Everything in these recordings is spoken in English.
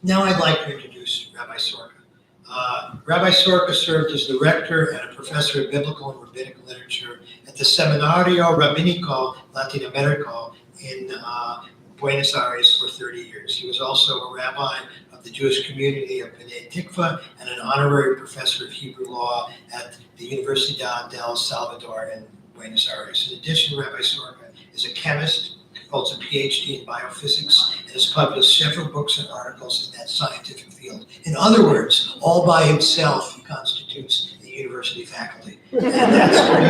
Now I'd like to introduce Rabbi Skorka. Rabbi Skorka served as the rector and a professor of biblical and rabbinic literature at the Seminario Rabinico Latinoamericano in Buenos Aires for 30 years. He was also a rabbi of the Jewish community of Benei Tikva and an honorary professor of Hebrew law at the University of Salvador in Buenos Aires. In addition, Rabbi Skorka is a chemist, holds a Ph.D. in biophysics, and has published several books and articles in that scientific field. In other words, all by himself, he constitutes the university faculty. And that's pretty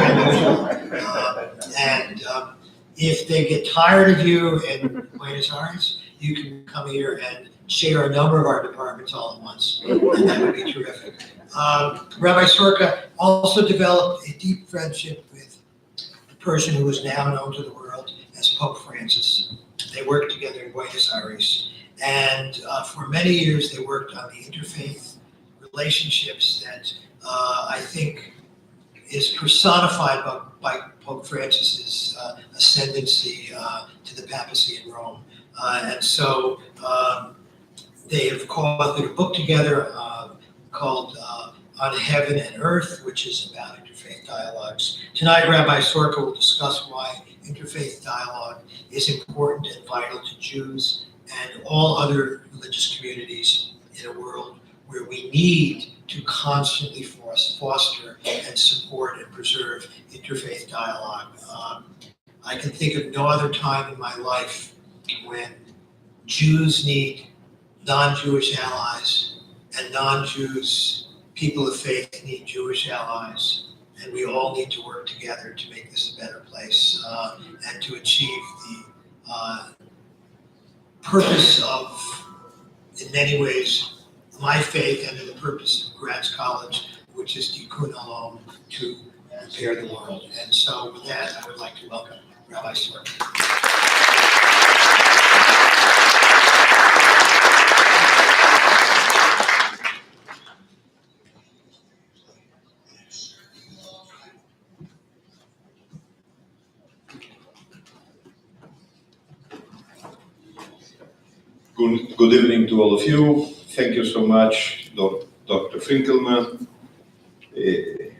unusual. If they get tired of you in Buenos Aires, you can come here and share a number of our departments all at once, and that would be terrific. Rabbi Skorka also developed a deep friendship with the person who is now known to the world as Pope Francis. They worked together in Buenos Aires, and for many years they worked on the interfaith relationships that I think is personified by Pope Francis's ascendancy to the papacy in Rome. And so they have co-authored a book together called On Heaven and Earth, which is about interfaith dialogues. Tonight, Rabbi Skorka will discuss why interfaith dialogue is important and vital to Jews and all other religious communities in a world where we need to constantly foster and support and preserve interfaith dialogue. I can think of no other time in my life when Jews need non-Jewish allies and non-Jews, people of faith, need Jewish allies. And we all need to work together to make this a better place and to achieve the purpose of, in many ways, my faith and the purpose of Gratz College, which is Tikkun Olam, to repair the world. And so with that, I would like to welcome Rabbi Skorka. Good evening to all of you. Thank you so much, Dr. Finkelman,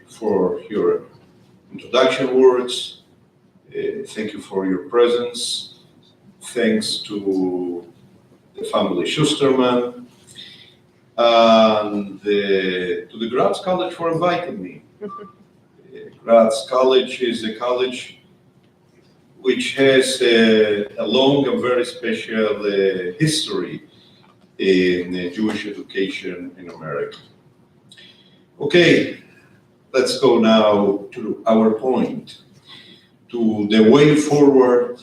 for your introduction words. Thank you for your presence. Thanks to the family Shusterman and to the Gratz College for inviting me. Gratz College is a college which has a long and very special history in Jewish education in America. Okay, let's go now to our point, to the way forward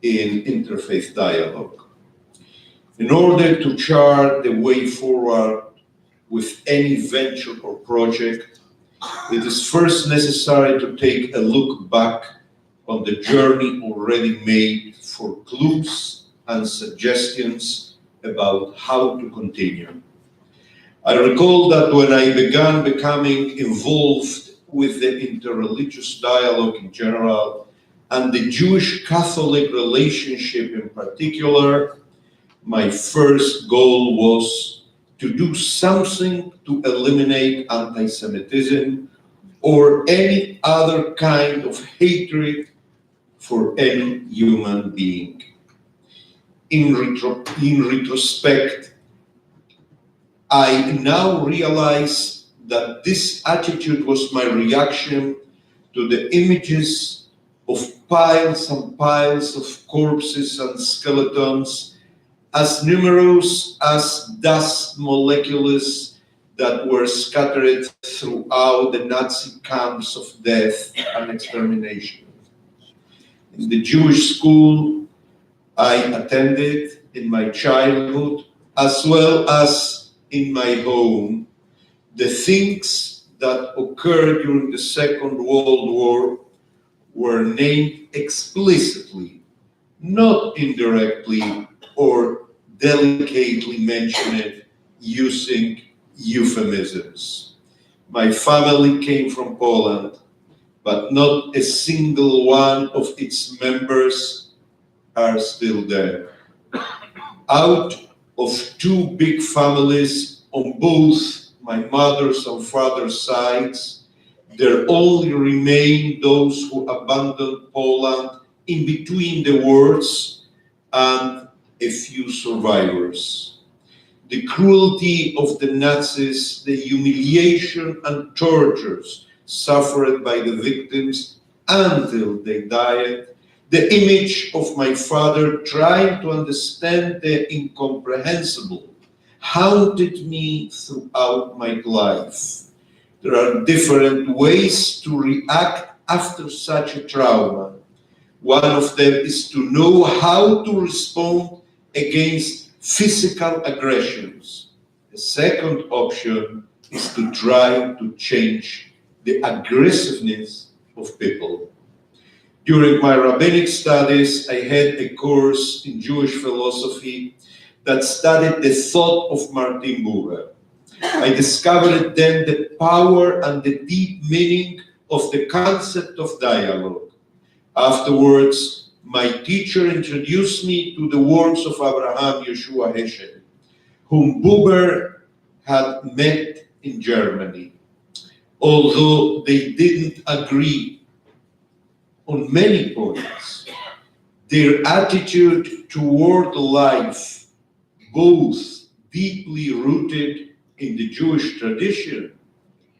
in interfaith dialogue. In order to chart the way forward with any venture or project, it is first necessary to take a look back on the journey already made for clues and suggestions about how to continue. I recall that when I began becoming involved with the interreligious dialogue in general and the Jewish-Catholic relationship in particular, my first goal was to do something to eliminate anti-Semitism or any other kind of hatred for any human being. In retrospect, I now realize that this attitude was my reaction to the images of piles and piles of corpses and skeletons, as numerous as dust molecules that were scattered throughout the Nazi camps of death and extermination. In the Jewish school I attended in my childhood, as well as in my home, the things that occurred during the Second World War were named explicitly, not indirectly or delicately mentioned using euphemisms. My family came from Poland, but not a single one of its members are still there. Out of two big families on both my mother's and father's sides. There only remain those who abandoned Poland in between the wars and a few survivors. The cruelty of the Nazis, the humiliation and tortures suffered by the victims until they died, the image of my father trying to understand the incomprehensible haunted me throughout my life. There are different ways to react after such a trauma. One of them is to know how to respond against physical aggressions. The second option is to try to change the aggressiveness of people. During my rabbinic studies, I had a course in Jewish philosophy that studied the thought of Martin Buber. I discovered then the power and the deep meaning of the concept of dialogue. Afterwards, my teacher introduced me to the works of Abraham Joshua Heschel, whom Buber had met in Germany. Although they didn't agree on many points, their attitude toward life, both deeply rooted in the Jewish tradition,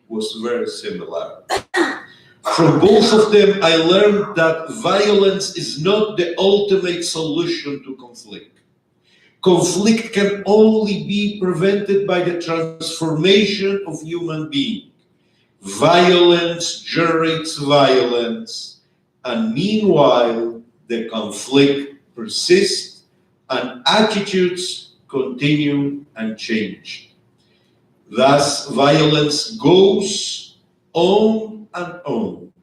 was very similar. From both of them, I learned that violence is not the ultimate solution to conflict. Conflict can only be prevented by the transformation of human beings. Violence generates violence, and meanwhile, the conflict persists and attitudes continue unchanged. Thus, violence goes on and on.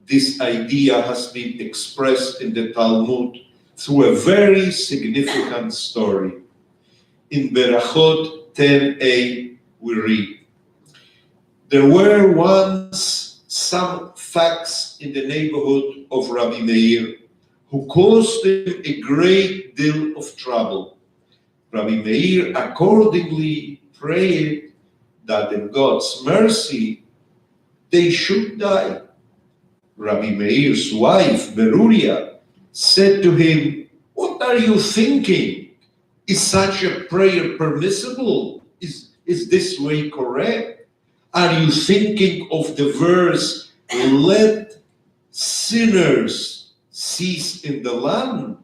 This idea has been expressed in the Talmud through a very significant story. In Berachot 10a, we read, "There were once some facts in the neighborhood of Rabbi Meyer who caused him a great deal of trouble. Rabbi Meyer accordingly prayed that in God's mercy they should die. Rabbi Meir's wife, Beruria, said to him, 'What are you thinking? Is such a prayer permissible? Is this way correct? Are you thinking of the verse, let sinners cease in the land?'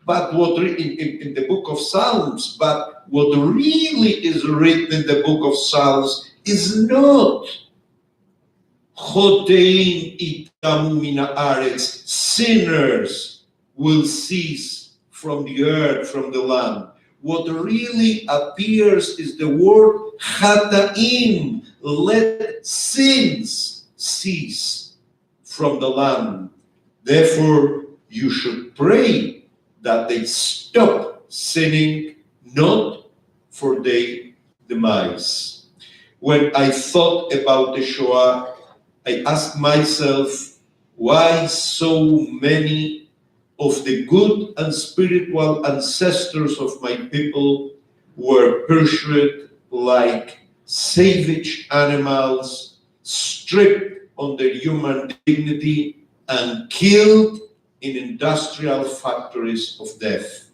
But what in the book of Psalms, but what really is written in the book of Psalms is not Chotein itamu mina aretz, sinners will cease from the earth, from the land. What really appears is the word chataim, let sins cease from the land. Therefore, you should pray that they stop sinning, not for their demise." When I thought about the Shoah, I asked myself why so many of the good and spiritual ancestors of my people were pursued like savage animals, stripped of their human dignity, and killed in industrial factories of death.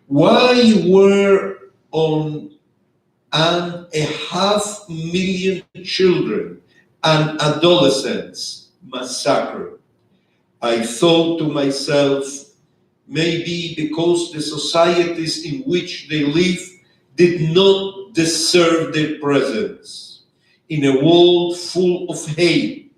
Why were 1.5 million children and adolescents massacred? I thought to myself, maybe because the societies in which they live did not deserve their presence. In a world full of hate,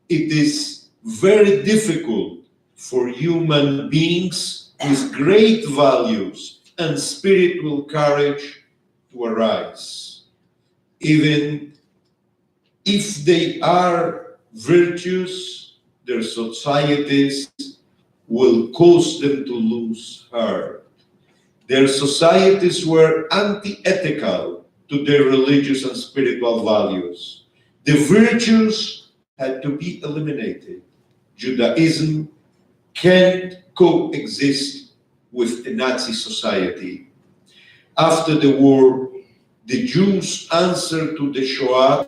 it is very difficult for human beings with great values and spiritual courage to arise. Even if they are virtuous, their societies will cause them to lose heart. Their societies were anti-ethical to their religious and spiritual values. The virtues had to be eliminated. Judaism can't coexist with a Nazi society. After the war, the Jews' answer to the Shoah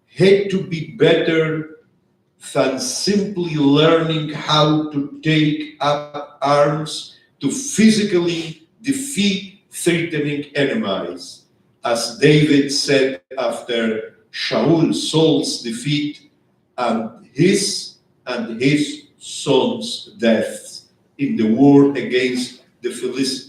had to be better than simply learning how to take up arms to physically defeat threatening enemies. As David said after Saul's defeat and his sons' deaths in the war against the Philistines,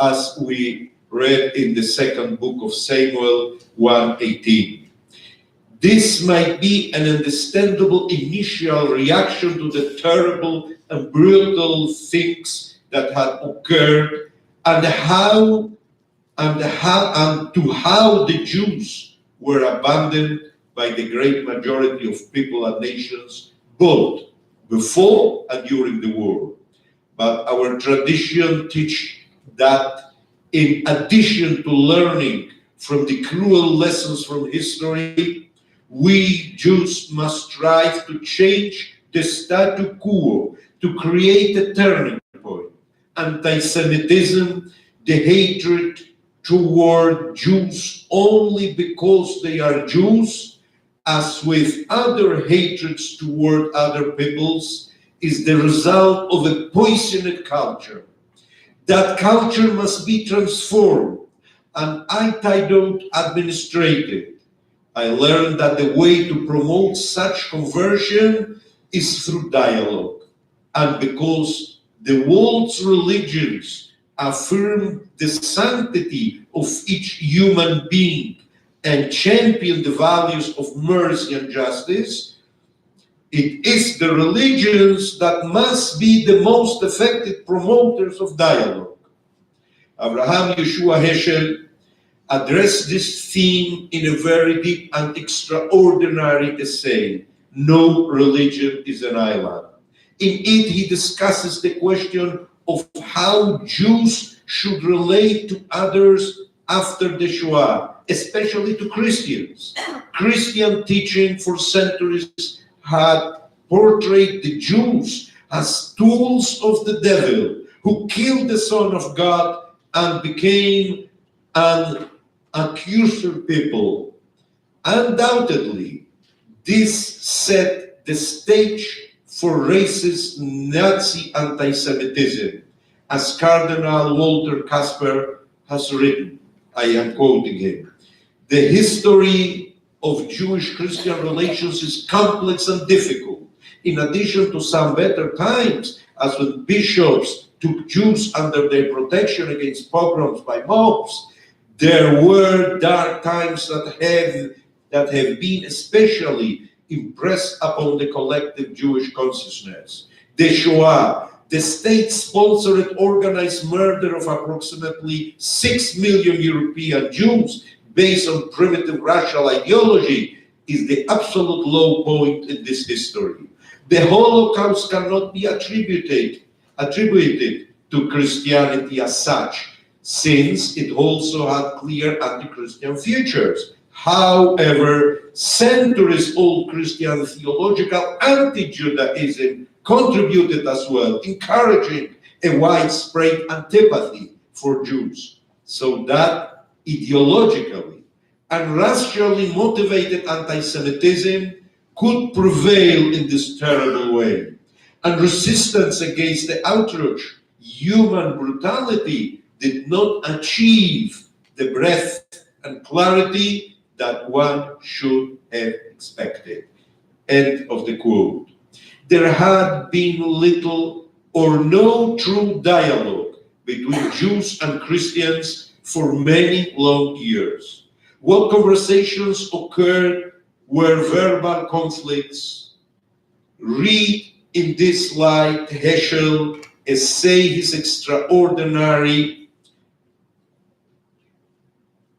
as we read in the second book of Samuel 1:18. This might be an understandable initial reaction to the terrible and brutal things that had occurred and how the Jews were abandoned by the great majority of people and nations, both before and during the war. But our tradition teaches that in addition to learning from the cruel lessons from history, we Jews must strive to change the status quo, to create a turning point. Anti-Semitism, the hatred toward Jews only because they are Jews, as with other hatreds toward other peoples, is the result of a poisoned culture. That culture must be transformed and administrated. I learned that the way to promote such conversion is through dialogue. And because the world's religions affirm the sanctity of each human being and champion the values of mercy and justice, it is the religions that must be the most effective promoters of dialogue. Abraham Joshua Heschel addressed this theme in a very deep and extraordinary essay, No Religion is an Island. In it, he discusses the question of how Jews should relate to others after the Shoah, especially to Christians. Christian teaching for centuries had portrayed the Jews as tools of the devil who killed the Son of God and became an accuser people. Undoubtedly, this set the stage for racist Nazi anti-Semitism, as Cardinal Walter Kasper has written. I am quoting him. The history of Jewish-Christian relations is complex and difficult. In addition to some better times, as when bishops took Jews under their protection against pogroms by mobs, there were dark times that have been especially impressed upon the collective Jewish consciousness. The Shoah, the state-sponsored organized murder of approximately 6 million European Jews based on primitive racial ideology, is the absolute low point in this history. The Holocaust cannot be attributed to Christianity as such, since it also had clear anti-Christian features. However, centuries-old Christian theological anti-Judaism contributed as well, encouraging a widespread antipathy for Jews, so that ideologically and racially motivated anti-Semitism could prevail in this terrible way. And resistance against the outrage, human brutality, did not achieve the breadth and clarity that one should have expected. End of the quote. There had been little or no true dialogue between Jews and Christians for many long years. What conversations occurred were verbal conflicts. Read in this light Heschel essay his extraordinary.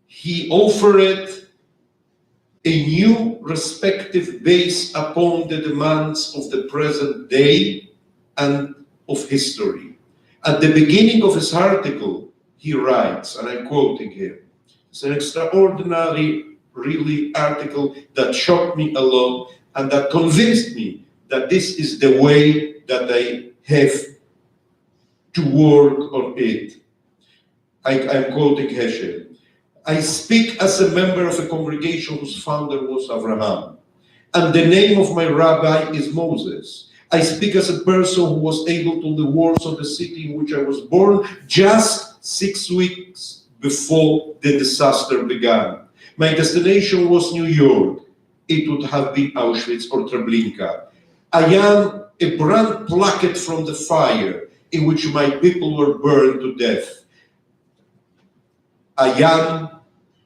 He offered a new perspective based upon the demands of the present day and of history. At the beginning of his article, he writes, and I'm quoting him, it's an extraordinary, really article that shocked me a lot and that convinced me that this is the way that I have to work on it. I'm quoting Heschel. I speak as a member of a congregation whose founder was Abraham, and the name of my rabbi is Moses. I speak as a person who was able to the walls of the city in which I was born just 6 weeks before the disaster began. My destination was New York. It would have been Auschwitz or Treblinka. I am a brand plucked from the fire in which my people were burned to death. I am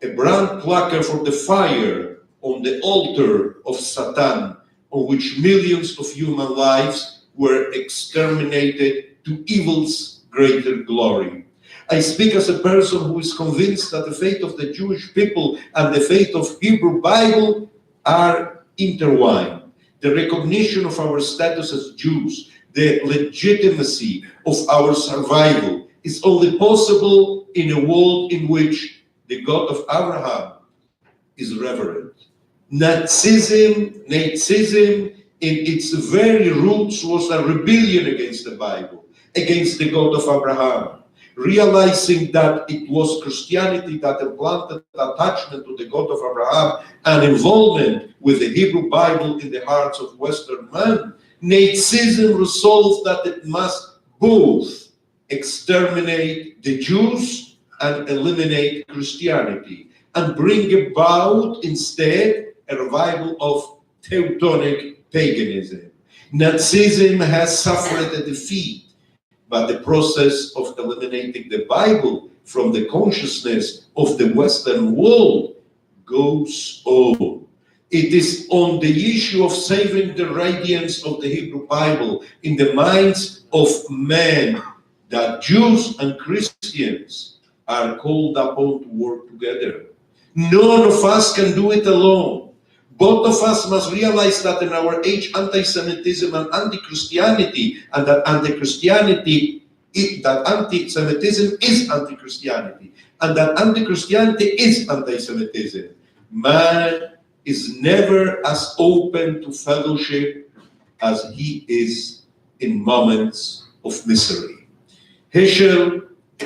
a brand plucked from the fire on the altar of Satan, on which millions of human lives were exterminated to evil's greater glory. I speak as a person who is convinced that the fate of the Jewish people and the fate of Hebrew Bible are intertwined. The recognition of our status as Jews, the legitimacy of our survival is only possible in a world in which the God of Abraham is revered. Nazism in its very roots was a rebellion against the Bible, against the God of Abraham. Realizing that it was Christianity that implanted attachment to the God of Abraham and involvement with the Hebrew Bible in the hearts of Western men, Nazism resolved that it must both exterminate the Jews and eliminate Christianity, and bring about instead a revival of Teutonic paganism. Nazism has suffered a defeat, but the process of eliminating the Bible from the consciousness of the Western world goes on. It is on the issue of saving the radiance of the Hebrew Bible in the minds of men that Jews and Christians are called upon to work together. None of us can do it alone. Both of us must realize that in our age, anti-Semitism and anti-Christianity, and that anti-Semitism is anti-Christianity, and that anti-Christianity is anti-Semitism. Man is never as open to fellowship as he is in moments of misery. Heschel,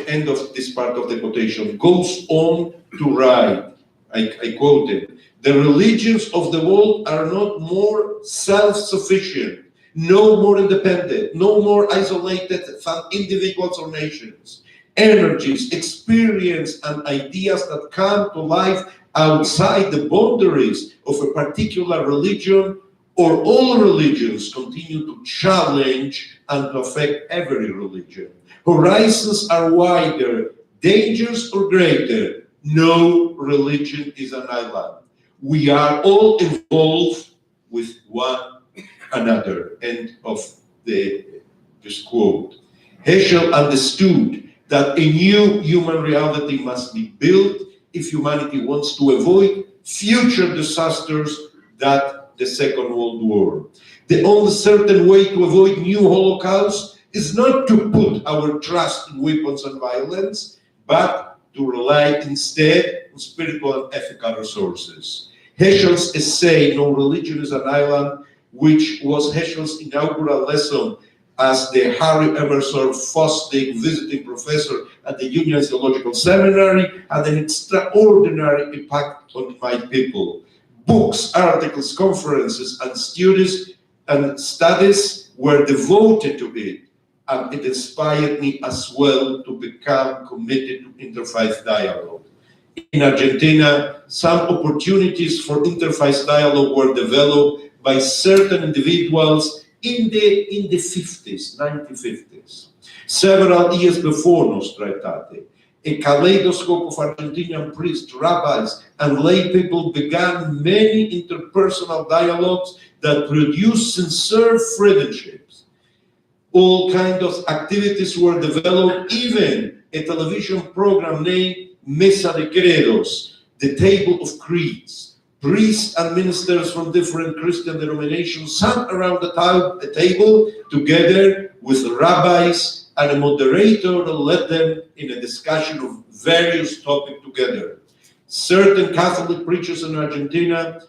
end of this part of the quotation, goes on to write, I quote him, "The religions of the world are not more self-sufficient, no more independent, no more isolated than individuals or nations. Energies, experience, and ideas that come to life outside the boundaries of a particular religion or all religions continue to challenge and to affect every religion. Horizons are wider, dangers are greater. No religion is an island. We are all involved with one another." End of this quote. Heschel understood that a new human reality must be built if humanity wants to avoid future disasters that the Second World War. The only certain way to avoid new Holocaust is not to put our trust in weapons and violence, but to rely instead on spiritual and ethical resources. Heschel's essay, "No Religion is an Island," which was Heschel's inaugural lesson as the Harry Emerson Fosdick visiting professor at the Union Theological Seminary, had an extraordinary impact on my people. Books, articles, conferences, and studies were devoted to it, and it inspired me as well to become committed to Interfaith Dialogue. In Argentina, some opportunities for Interfaith Dialogue were developed by certain individuals in the 1950s. Several years before Nostra Aetate, a kaleidoscope of Argentinian priests, rabbis, and lay people began many interpersonal dialogues that produced sincere friendships. All kinds of activities were developed, even a television program named Mesa de Credos, the Table of Creeds. Priests and ministers from different Christian denominations sat around the table together with rabbis, and a moderator led them in a discussion of various topics together. Certain Catholic preachers in Argentina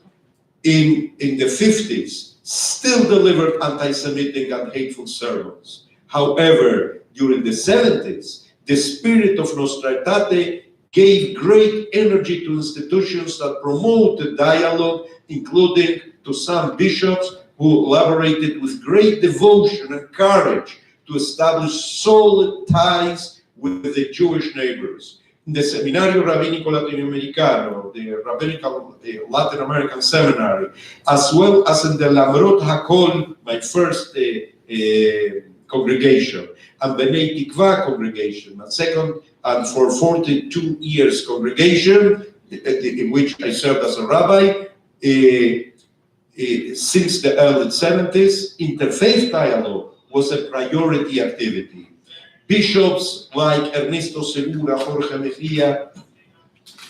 in the 50s still delivered anti-Semitic and hateful sermons. However, during the 70s, the spirit of Nostra Aetate gave great energy to institutions that promoted dialogue, including to some bishops who collaborated with great devotion and courage to establish solid ties with the Jewish neighbors. In the Seminario Rabinico Latinoamericano, the Rabbinical Latin American Seminary, as well as in the Lamrot HaKol, my first congregation, and Benei Tikva congregation, my second, and for 42 years congregation, in which I served as a rabbi. Since the early 70s, Interfaith Dialogue was a priority activity. Bishops like Ernesto Segura, Jorge Mejia,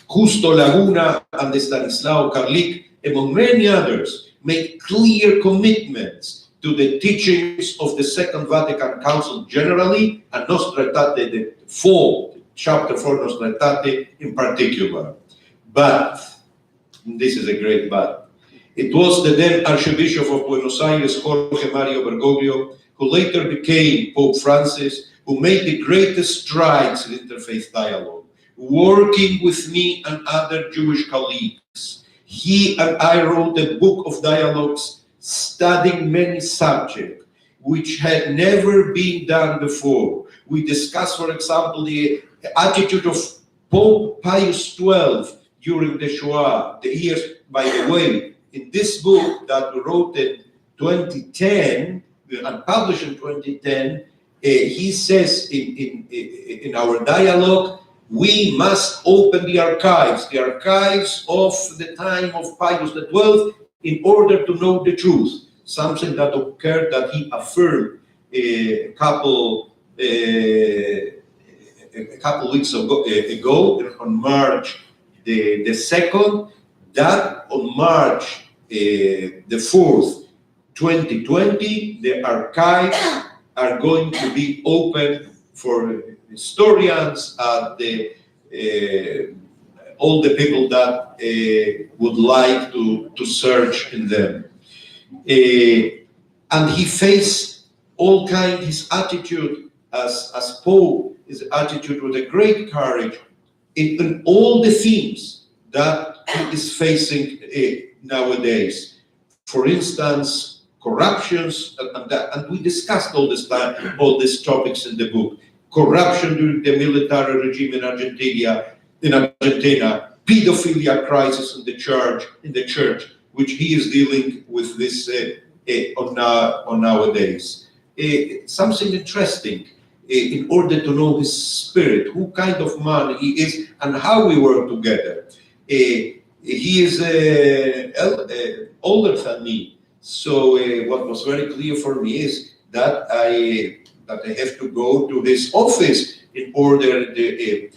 Justo Laguna, and Stanislao Karlik, among many others, made clear commitments to the teachings of the Second Vatican Council generally, and Nostra Aetate, the chapter 4 Nostra Aetate in particular. But, this is a great but, it was the then Archbishop of Buenos Aires, Jorge Mario Bergoglio, who later became Pope Francis, who made the greatest strides in interfaith dialogue, working with me and other Jewish colleagues. He and I wrote a book of dialogues studying many subjects which had never been done before. We discussed, for example, the attitude of Pope Pius XII during the Shoah, the years, by the way, in this book that we wrote in 2010 and published in 2010, he says in our dialogue, we must open the archives of the time of Pius XII, in order to know the truth. Something that occurred, that he affirmed a couple weeks ago on March the 2nd, that on March the 4th, 2020, the archives are going to be open for historians and all the people that would like to search in them. And he faced all kinds, his attitude as Pope, his attitude with a great courage in all the themes that he is facing nowadays. For instance, corruptions, and we discussed all these topics in the book. Corruption during the military regime in Argentina, pedophilia crisis in the church, which he is dealing with this on nowadays. Something interesting, in order to know his spirit, who kind of man he is, and how we work together. He is older than me, so what was very clear for me is that I have to go to his office in order to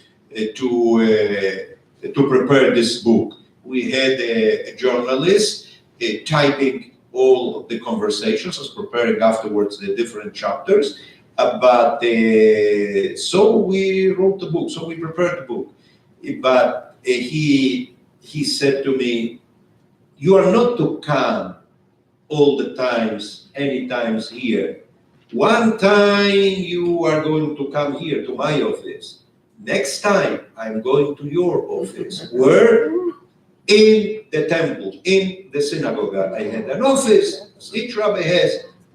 prepare this book. We had a journalist typing all of the conversations, as preparing afterwards the different chapters. So we wrote the book, so we prepared the book. But he said to me, "You are not to come all the times, any times here. One time you are going to come here to my office. Next time I'm going to your office." Where? In the temple, in the synagogue. I had an office, as each rabbi has,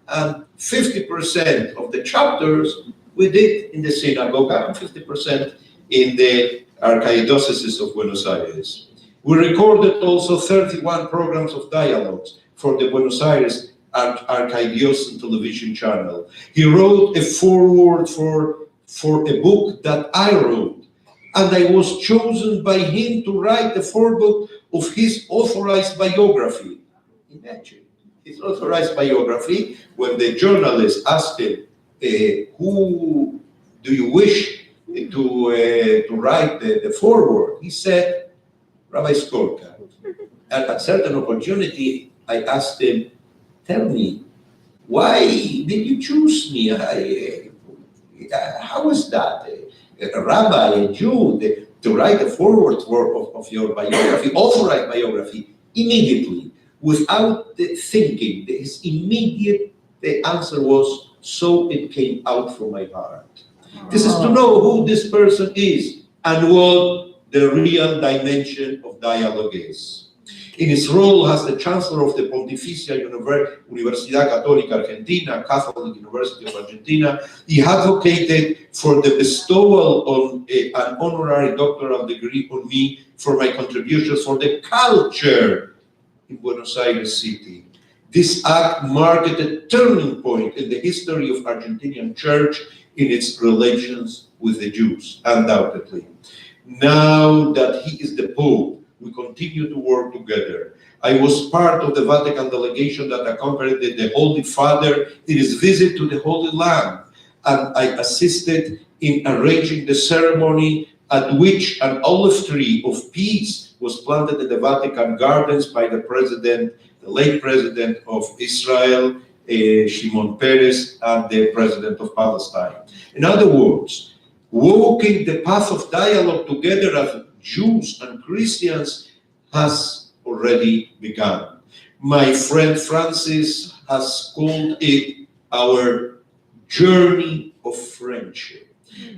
and 50% of the chapters we did in the synagogue, and 50% in the Archdiocese of Buenos Aires. We recorded also 31 programs of dialogues for the Buenos Aires Archdiocese television channel. He wrote a foreword for a book that I wrote, and I was chosen by him to write the foreword of his authorized biography. Imagine, his authorized biography. When the journalist asked him, who do you wish to write the foreword? He said, Rabbi Skorka. At a certain opportunity, I asked him, tell me, why did you choose me? How was that? A rabbi, a Jew, to write a foreword of your biography, authorized biography, immediately, without thinking. His immediate answer was, so it came out from my heart. This is to know who this person is and what the real dimension of dialogue is. In his role as the Chancellor of the Pontificia Universidad Católica Argentina, Catholic University of Argentina, he advocated for the bestowal of an honorary doctoral degree on me for my contributions for the culture in Buenos Aires city. This act marked a turning point in the history of Argentinian church in its relations with the Jews, undoubtedly. Now that he is the Pope, we continue to work together. I was part of the Vatican delegation that accompanied the Holy Father in his visit to the Holy Land, and I assisted in arranging the ceremony at which an olive tree of peace was planted in the Vatican gardens by the late president of Israel, Shimon Peres, and the president of Palestine. In other words, walking the path of dialogue together as Jews and Christians has already begun. My friend Francis has called it our journey of friendship.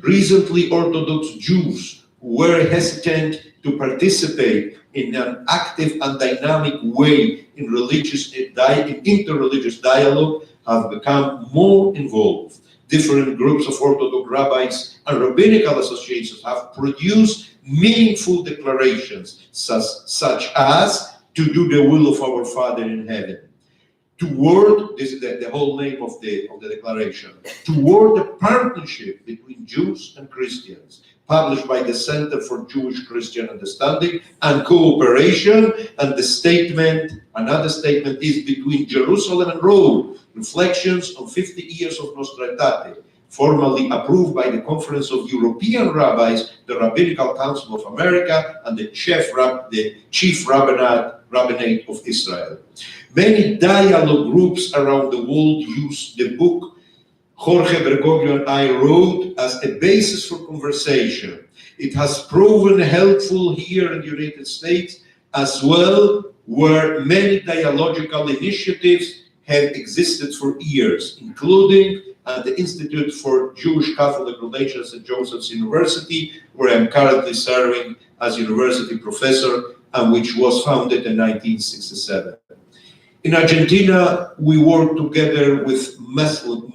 Recently, Orthodox Jews who were hesitant to participate in an active and dynamic way in interreligious dialogue have become more involved. Different groups of Orthodox rabbis and rabbinical associations have produced meaningful declarations such as to do the will of our Father in heaven. Toward, this is the whole name of the declaration, toward the partnership between Jews and Christians, published by the Center for Jewish-Christian Understanding and Cooperation, and another statement is between Jerusalem and Rome, Reflections on 50 Years of Nostra Aetate, formally approved by the Conference of European Rabbis, the Rabbinical Council of America, and the Chief Rabbinate of Israel. Many dialogue groups around the world use the book Jorge Bergoglio and I wrote as a basis for conversation. It has proven helpful here in the United States as well, where many dialogical initiatives have existed for years, including at the Institute for Jewish Catholic Relations at Joseph's University, where I'm currently serving as university professor, and which was founded in 1967. In Argentina, we work together with Muslim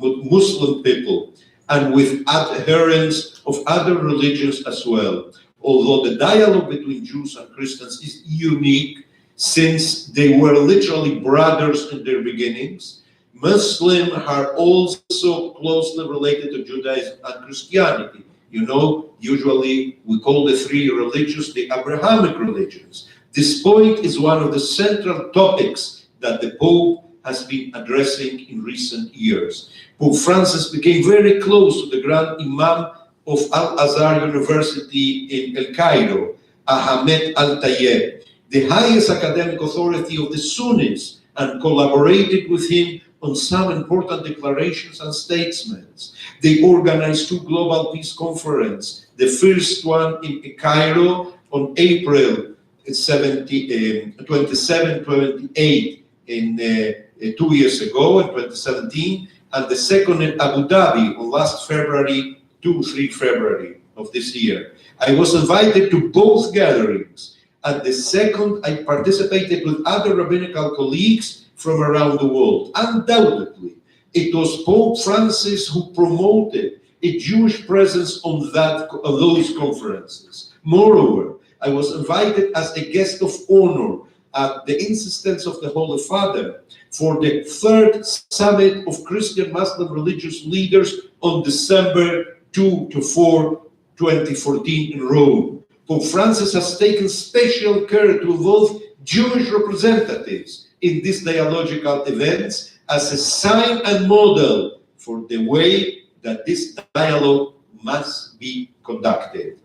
people and with adherents of other religions as well. Although the dialogue between Jews and Christians is unique, since they were literally brothers in their beginnings, Muslims are also closely related to Judaism and Christianity. You know, usually we call the three religions the Abrahamic religions. This point is one of the central topics that the Pope has been addressing in recent years. Pope Francis became very close to the Grand Imam of Al-Azhar University in El Cairo, Ahmed Al-Tayeb, the highest academic authority of the Sunnis, and collaborated with him on some important declarations and statements. They organized two global peace conferences, the first one in Cairo on April 27-28 in 2 years ago, in 2017, and the second in Abu Dhabi on last February, 2-3 February of this year. I was invited to both gatherings. At the second, I participated with other rabbinical colleagues from around the world. Undoubtedly, it was Pope Francis who promoted a Jewish presence on those conferences. Moreover, I was invited as a guest of honor at the insistence of the Holy Father for the third summit of Christian Muslim religious leaders on December 2-4, 2014 in Rome. Pope Francis has taken special care to involve Jewish representatives in these dialogical events as a sign and model for the way that this dialogue must be conducted.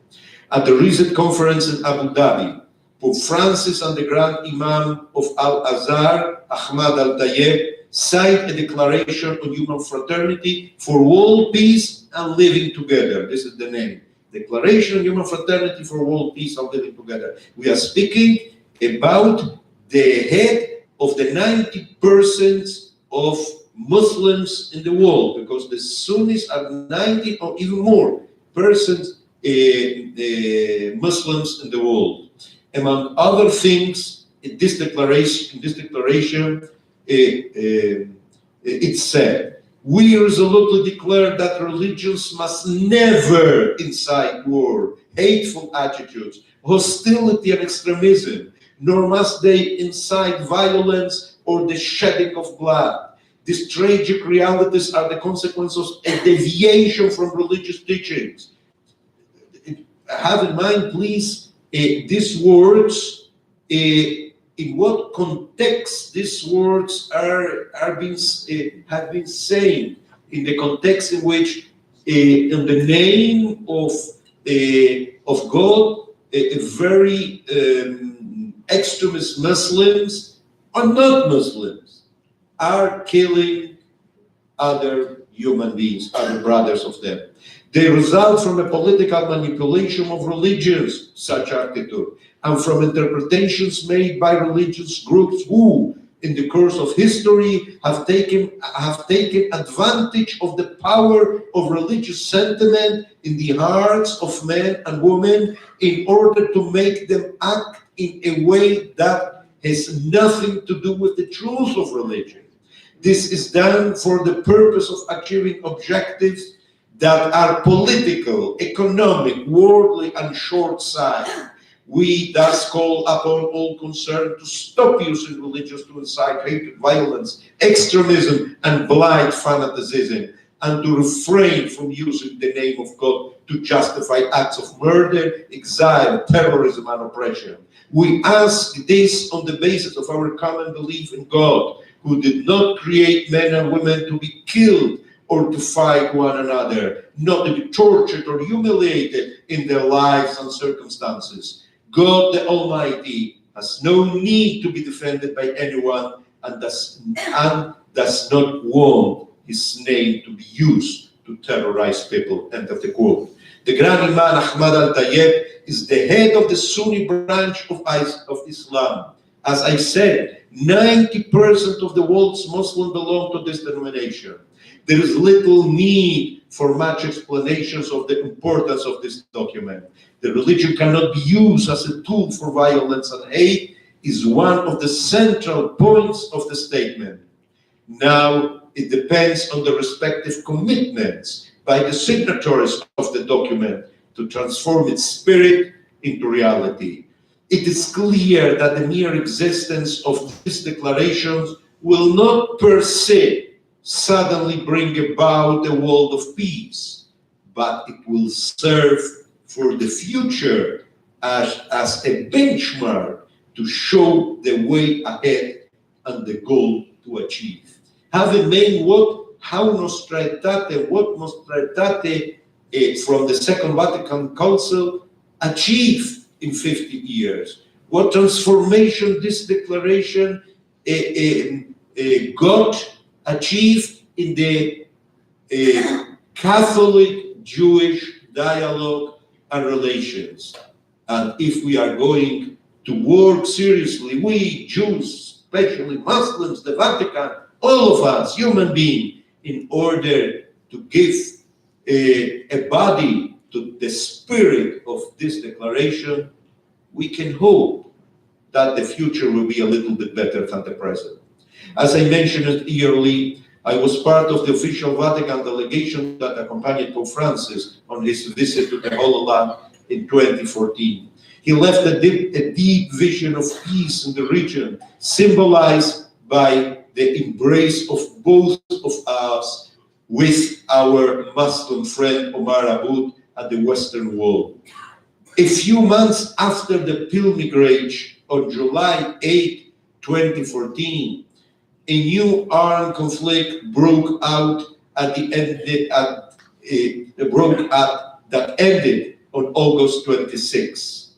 At the recent conference in Abu Dhabi, Pope Francis and the Grand Imam of Al-Azhar, Ahmad Al-Tayeb, signed a declaration on human fraternity for world peace and living together. This is the name. Declaration on Human Fraternity for World Peace and Living Together. We are speaking about the head of the 90% of Muslims in the world, because the Sunnis are 90 or even more percent Muslims in the world. Among other things, in this declaration, it said, "We resolutely declare that religions must never incite war, hateful attitudes, hostility and extremism, nor must they incite violence or the shedding of blood. These tragic realities are the consequence of a deviation from religious teachings." Have in mind, please, these words, in what context these words have been saying, in the context in which, in the name of God, a very extremist Muslims or not Muslims are killing other human beings, other brothers of them. They result from a political manipulation of religions, such attitude, and from interpretations made by religious groups who, in the course of history, have taken advantage of the power of religious sentiment in the hearts of men and women in order to make them act in a way that has nothing to do with the truth of religion. This is done for the purpose of achieving objectives that are political, economic, worldly, and short-sighted. We thus call upon all concerned to stop using religion to incite hatred, violence, extremism, and blind fanaticism, and to refrain from using the name of God to justify acts of murder, exile, terrorism, and oppression. We ask this on the basis of our common belief in God, who did not create men and women to be killed or to fight one another, not to be tortured or humiliated in their lives and circumstances. God the Almighty has no need to be defended by anyone and does not want his name to be used to terrorize people. End of the quote. The Grand Imam Ahmad al-Tayyib is the head of the Sunni branch of Islam. As I said, 90% of the world's Muslims belong to this denomination. There is little need for much explanations of the importance of this document. The religion cannot be used as a tool for violence and hate is one of the central points of the statement. Now, it depends on the respective commitments by the signatories of the document to transform its spirit into reality. It is clear that the mere existence of these declarations will not per se suddenly bring about a world of peace, but it will serve for the future as a benchmark to show the way ahead and the goal to achieve. Have in mind what Nostra Aetate from the Second Vatican Council achieved in 50 years. What transformation this declaration got achieved in the Catholic-Jewish dialogue and relations. And if we are going to work seriously, we Jews, especially Muslims, the Vatican, all of us, human beings, in order to give a body to the spirit of this declaration, we can hope that the future will be a little bit better than the present. As I mentioned earlier, I was part of the official Vatican delegation that accompanied Pope Francis on his visit to the Holy Land in 2014. He left a deep vision of peace in the region, symbolized by the embrace of both of us with our Muslim friend Omar Aboud at the Western Wall. A few months after the pilgrimage on July 8, 2014, a new armed conflict broke out that ended on August 26.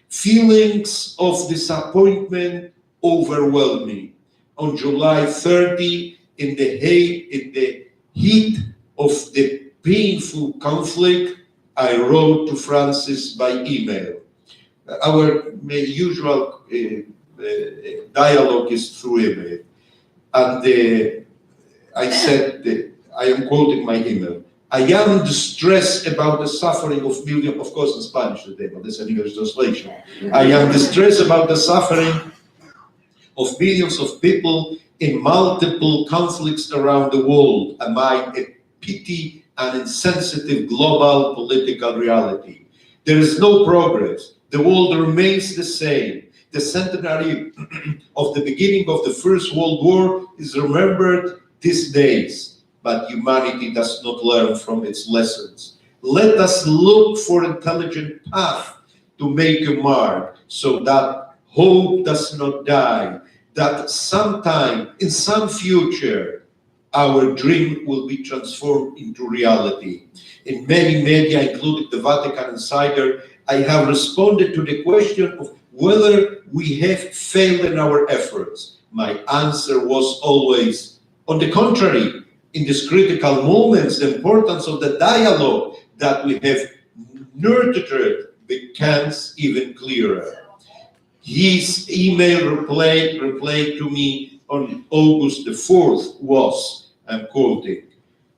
Feelings of disappointment overwhelmed me. On July 30, in the heat of the painful conflict, I wrote to Francis by email. Our usual dialogue is through email. And I said, I am quoting my email, I am distressed about the suffering of millions, of course in Spanish today, but this is an English translation. I am distressed about the suffering of millions of people in multiple conflicts around the world amid a petty and insensitive global political reality. There is no progress. The world remains the same. The centenary of the beginning of the First World War is remembered these days, but humanity does not learn from its lessons. Let us look for intelligent path to make a mark so that hope does not die, that sometime in some future our dream will be transformed into reality. In many media, including the Vatican Insider, I have responded to the question of whether we have failed in our efforts. My answer was always, on the contrary, in these critical moments, the importance of the dialogue that we have nurtured becomes even clearer. His email reply to me on August the 4th was, I'm quoting,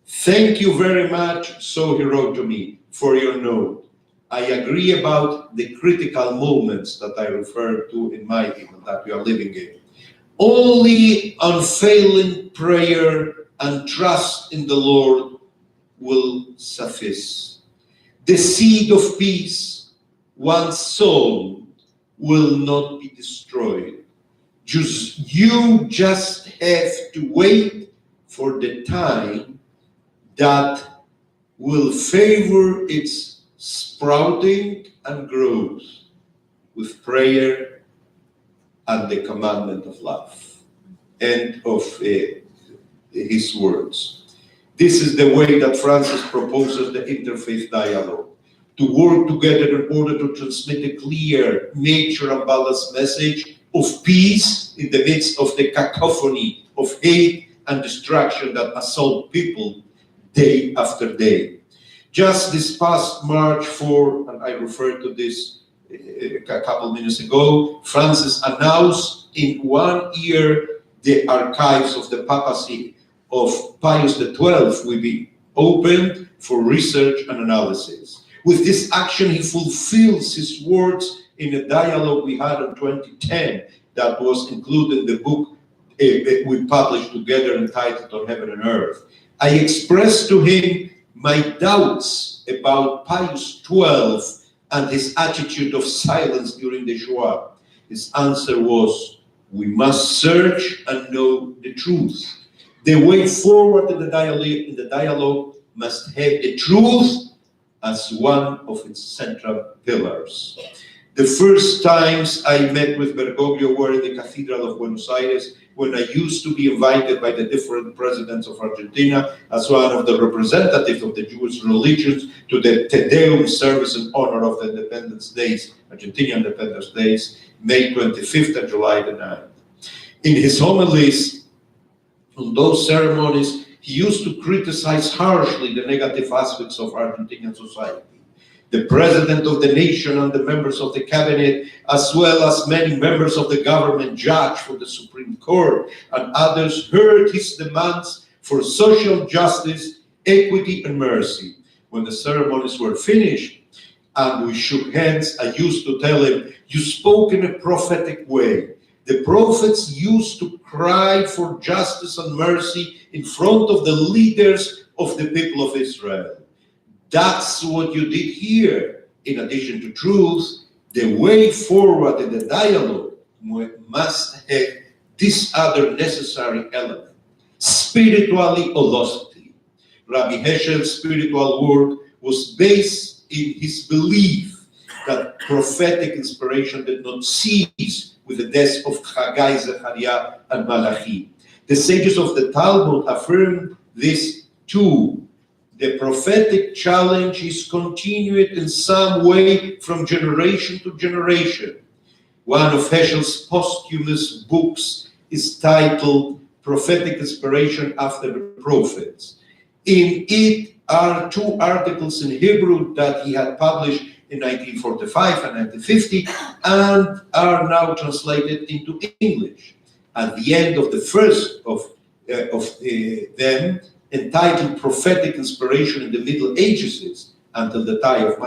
"Thank you very much," so he wrote to me, "for your note. I agree about the critical moments that I referred to in my email that we are living in. Only unfailing prayer and trust in the Lord will suffice. The seed of peace, once sown, will not be destroyed. You just have to wait for the time that will favor its sprouting and growth with prayer and the commandment of love." End of his words. This is the way that Francis proposes the Interfaith Dialogue, to work together in order to transmit a clear, mature and balanced message of peace in the midst of the cacophony of hate and destruction that assault people day after day. Just this past March 4, and I referred to this a couple minutes ago, Francis announced in 1 year the archives of the papacy of Pius XII will be opened for research and analysis. With this action, he fulfills his words in a dialogue we had in 2010 that was included in the book we published together entitled On Heaven and Earth. I expressed to him my doubts about Pius XII and his attitude of silence during the Shoah. His answer was, "We must search and know the truth. The way forward in the dialogue must have the truth as one of its central pillars." The first times I met with Bergoglio were in the Cathedral of Buenos Aires, when I used to be invited by the different presidents of Argentina as one of the representatives of the Jewish religions to the Te Deum service in honor of the Independence Days, Argentinian Independence Days, May 25th and July the 9th. In his homilies on those ceremonies, he used to criticize harshly the negative aspects of Argentinian society. The president of the nation and the members of the cabinet, as well as many members of the government, judge for the Supreme Court, and others heard his demands for social justice, equity, and mercy. When the ceremonies were finished and we shook hands, I used to tell him, "You spoke in a prophetic way. The prophets used to cry for justice and mercy in front of the leaders of the people of Israel. That's what you did here. In addition to truth, the way forward in the dialogue must have this other necessary element, spirituality. Rabbi Heschel's spiritual work was based in his belief that prophetic inspiration did not cease with the deaths of Haggai, Zechariah, and Malachi. The sages of the Talmud affirmed this too. The prophetic challenge is continued in some way from generation to generation. One of Heschel's posthumous books is titled Prophetic Inspiration After the Prophets. In it are 2 articles in Hebrew that he had published in 1945 and 1950 and are now translated into English. At the end of the first of them, entitled Prophetic Inspiration in the Middle Ages until the time of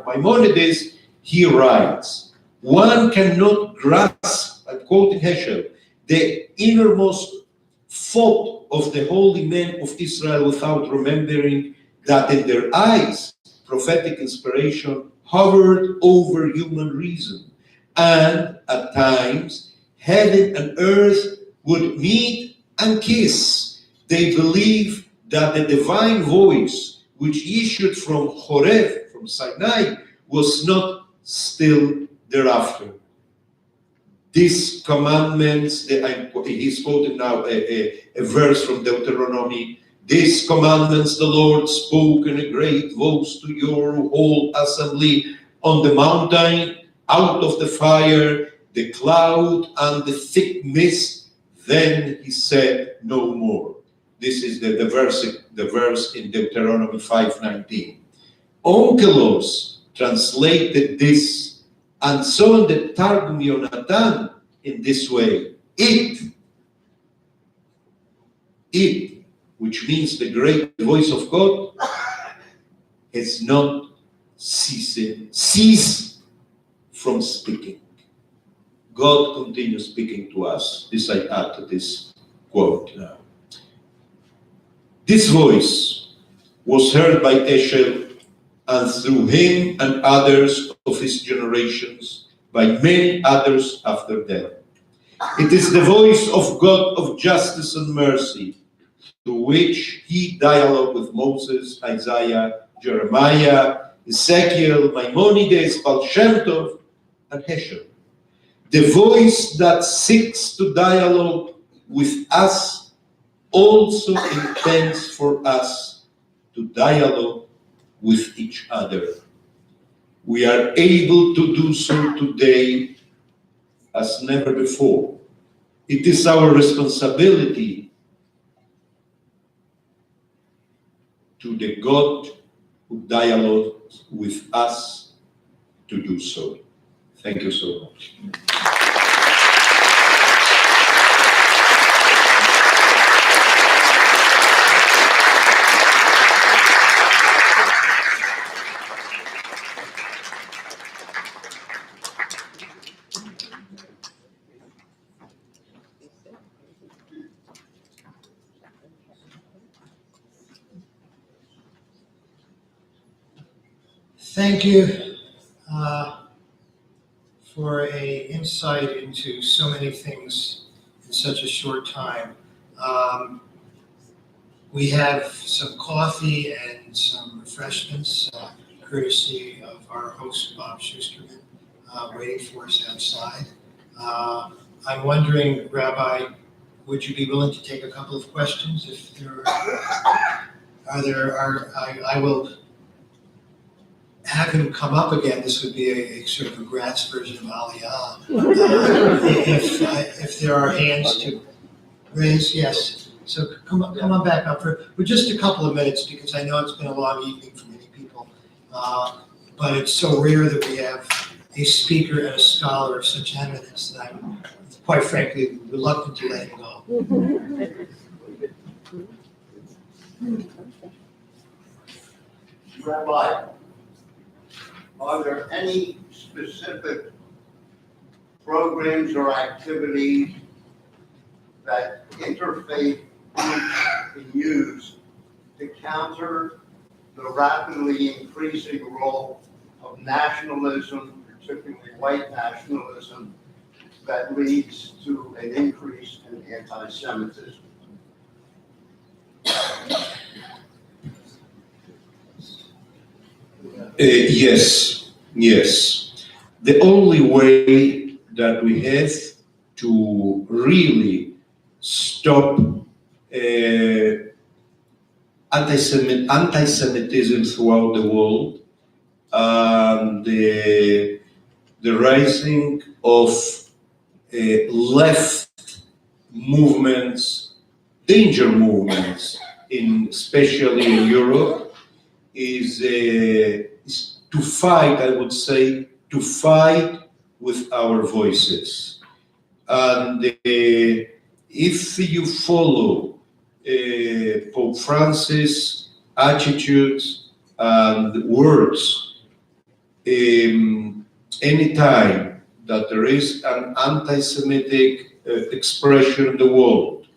Maimonides, he writes, one cannot grasp, I'm quoting Heschel, the innermost thought of the holy men of Israel without remembering that in their eyes, prophetic inspiration hovered over human reason, and at times, heaven and earth would meet and kiss. They believe that the divine voice which issued from Horeb, from Sinai, was not still thereafter. These commandments, he's quoting now a verse from Deuteronomy, these commandments the Lord spoke in a great voice to your whole assembly on the mountain, out of the fire, the cloud, and the thick mist. Then he said no more. This is the verse in Deuteronomy 5:19. Onkelos translated this, and so in the Targum Yonatan in this way, it, which means the great voice of God, has not ceased from speaking. God continues speaking to us. This I add to this quote now. This voice was heard by Heschel, and through him and others of his generations, by many others after them. It is the voice of God of justice and mercy, through which he dialogued with Moses, Isaiah, Jeremiah, Ezekiel, Maimonides, Baal Shem Tov, and Heschel. The voice that seeks to dialogue with us also intends for us to dialogue with each other. We are able to do so today as never before. It is our responsibility to the God who dialogues with us to do so. Thank you so much. Thank you for an insight into so many things in such a short time. We have some coffee and some refreshments, courtesy of our host, Bob Shusterman, waiting for us outside. I'm wondering, Rabbi, would you be willing to take a couple of questions if there are? I will have him come up again. This would be a sort of a grass version of Aliyah. If there are hands to raise, yes. So come on back up for just a couple of minutes, because I know it's been a long evening for many people. But it's so rare that we have a speaker and a scholar of such eminence that I'm, quite frankly, reluctant to let him go. Rabbi, are there any specific programs or activities that interfaith groups can use to counter the rapidly increasing role of nationalism, particularly white nationalism, that leads to an increase in anti-Semitism? Yes. The only way that we have to really stop anti-Semitism throughout the world, the rising of left movements, danger movements, especially in Europe, is to fight, I would say, to fight with our voices. And if you follow Pope Francis' attitudes and words, anytime that there is an anti-Semitic expression in the world,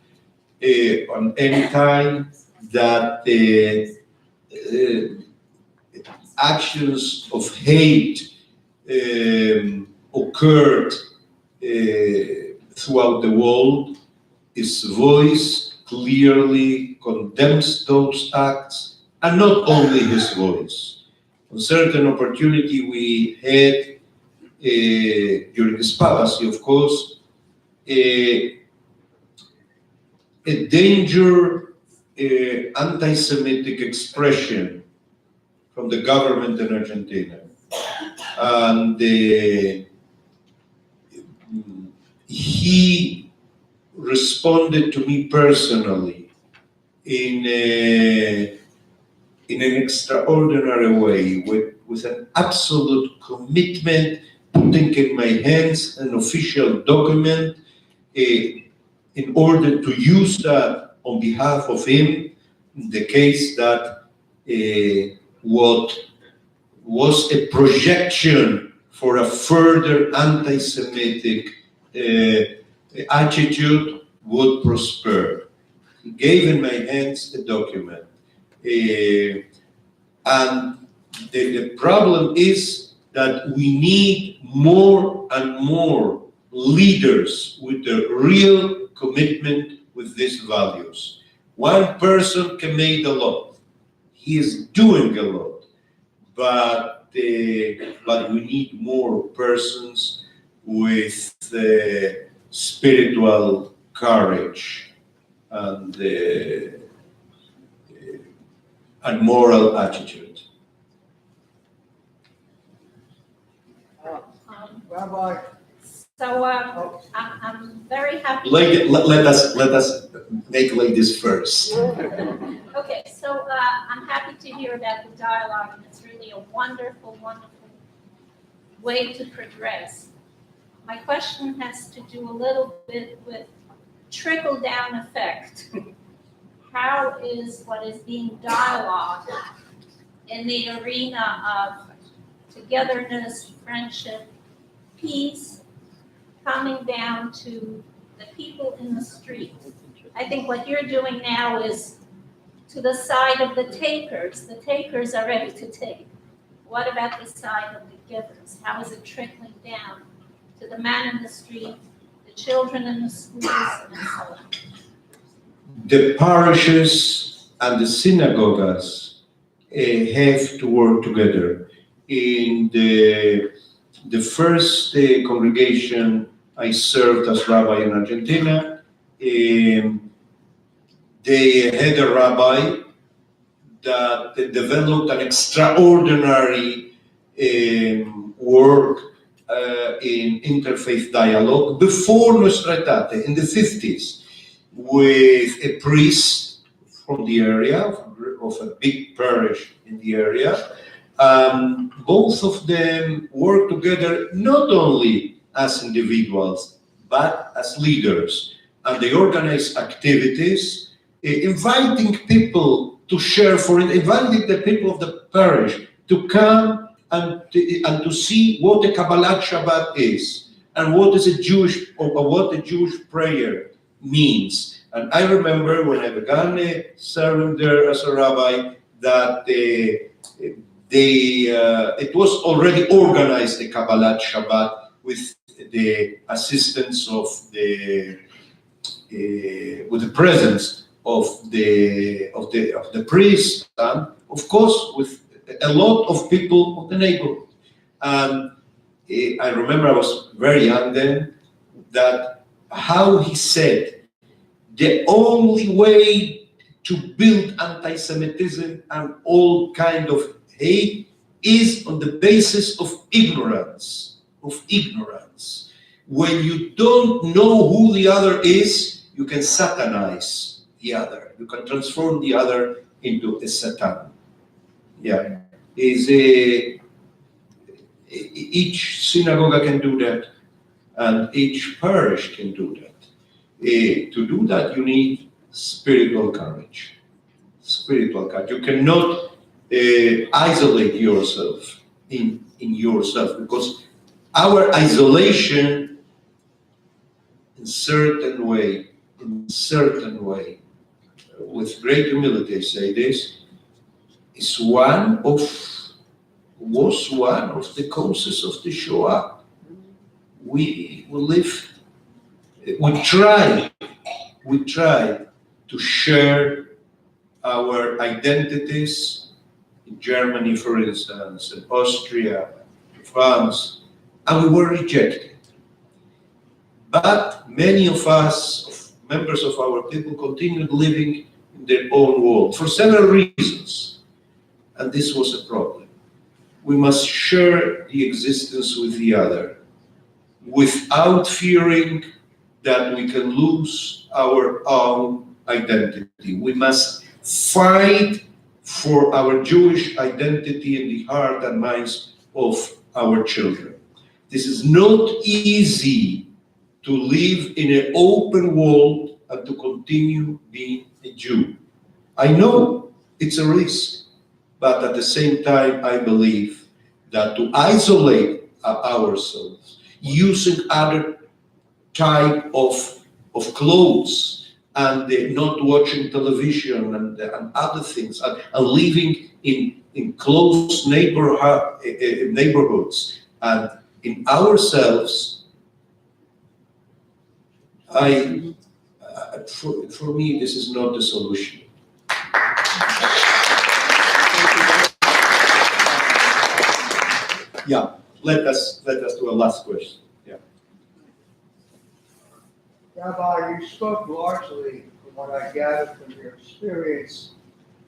on any time that actions of hate occurred throughout the world, his voice clearly condemns those acts, and not only his voice. On certain opportunity we had during his papacy, of course, a danger anti-Semitic expression from the government in Argentina. And he responded to me personally in an extraordinary way, with an absolute commitment, putting in my hands an official document in order to use that on behalf of him in the case that what was a projection for a further anti-Semitic attitude would prosper. He gave in my hands a document. And the problem is that we need more and more leaders with the real commitment with these values. One person can make a lot. He is doing a lot. But we need more persons with spiritual courage and moral attitude. Rabbi. So I'm very happy. Let us make ladies first. Okay, so I'm happy to hear about the dialogue, and it's really a wonderful, wonderful way to progress. My question has to do a little bit with trickle-down effect. How is what is being dialogued in the arena of togetherness, friendship, peace, coming down to the people in the street? I think what you're doing now is to the side of the takers. The takers are ready to take. What about the side of the givers? How is it trickling down to the man in the street, the children in the schools, and so on? The parishes and the synagogues have to work together. In the first congregation I served as rabbi in Argentina, they had a rabbi that developed an extraordinary work in Interfaith Dialogue before Nuestra Etate in the 50s, with a priest from the area, of a big parish in the area. Both of them work together not only as individuals, but as leaders. And they organize activities, inviting people to share, inviting the people of the parish to come and to see what the Kabbalat Shabbat is, and what is a Jewish prayer means. And I remember when I began serving there as a rabbi that it was already organized, the Kabbalat Shabbat, with the assistance of with the presence of the priest, and of course with a lot of people of the neighborhood. And I remember I was very young then, that how he said, the only way to build anti-Semitism and all kind of hate is on the basis of ignorance. When you don't know who the other is, you can satanize the other. You can transform the other into a Satan. Yeah, each synagogue can do that, and each parish can do that. To do that, you need spiritual courage. Spiritual courage. You cannot isolate yourself in yourself, because our isolation, in certain way, with great humility I say this, was one of the causes of the Shoah. We tried to share our identities in Germany, for instance, in Austria, in France, and we were rejected. But many of us, members of our people, continued living in their own world for several reasons, and this was a problem. We must share the existence with the other without fearing that we can lose our own identity. We must fight for our Jewish identity in the heart and minds of our children. This is not easy to live in an open world and to continue being a Jew. I know it's a risk, but at the same time, I believe that to isolate ourselves using other type of clothes and not watching television and other things and living in close neighborhoods and in ourselves, for me, this is not the solution. Yeah, let us do a last question. Yeah. Rabbi, you spoke largely, from what I gathered from your experience,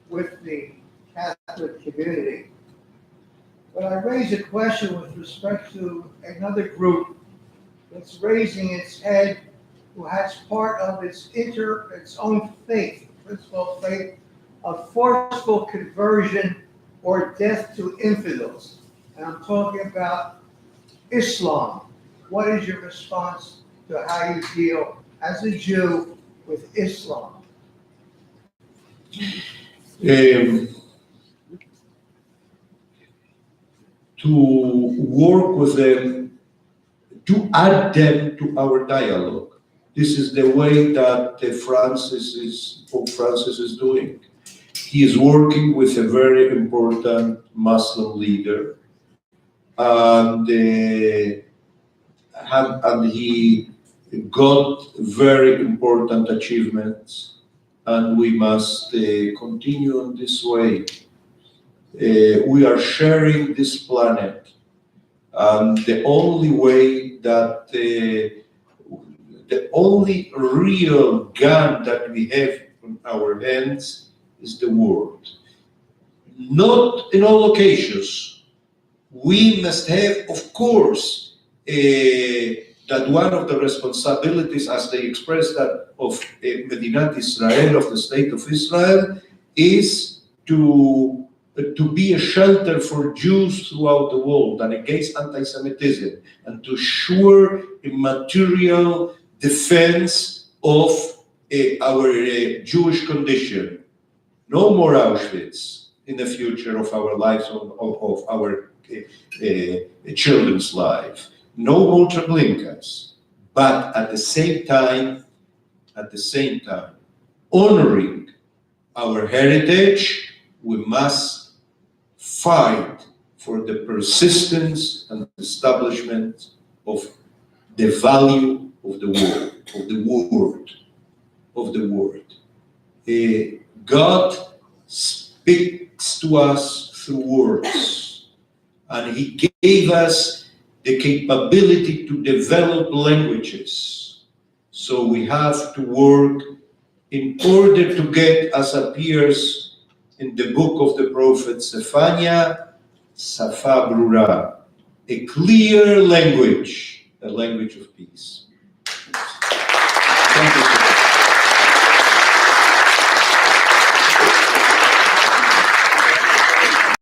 with the Catholic community. But I raise a question with respect to another group that's raising its head, who has part of its own faith, principal faith, of forceful conversion or death to infidels. And I'm talking about Islam. What is your response to how you deal as a Jew with Islam? To work with them, to add them to our dialogue. This is the way that Pope Francis is doing. He is working with a very important Muslim leader, and he got very important achievements, and we must continue in this way. We are sharing this planet, and the only way that the only real gun that we have in our hands is the word. Not in all occasions. We must have, of course, that one of the responsibilities, as they express that, of Medinat Israel, of the State of Israel, is to be a shelter for Jews throughout the world and against anti-Semitism, and to assure a material defense of our Jewish condition. No more Auschwitz in the future of our lives, of our children's life. No more Treblinkas. But at the same time, honoring our heritage, we must fight for the persistence and establishment of the value of the word. God speaks to us through words, and He gave us the capability to develop languages. So we have to work in order to get, as appears in the book of the prophet Zephaniah, Safa Brura, a clear language, a language of peace. Thank you.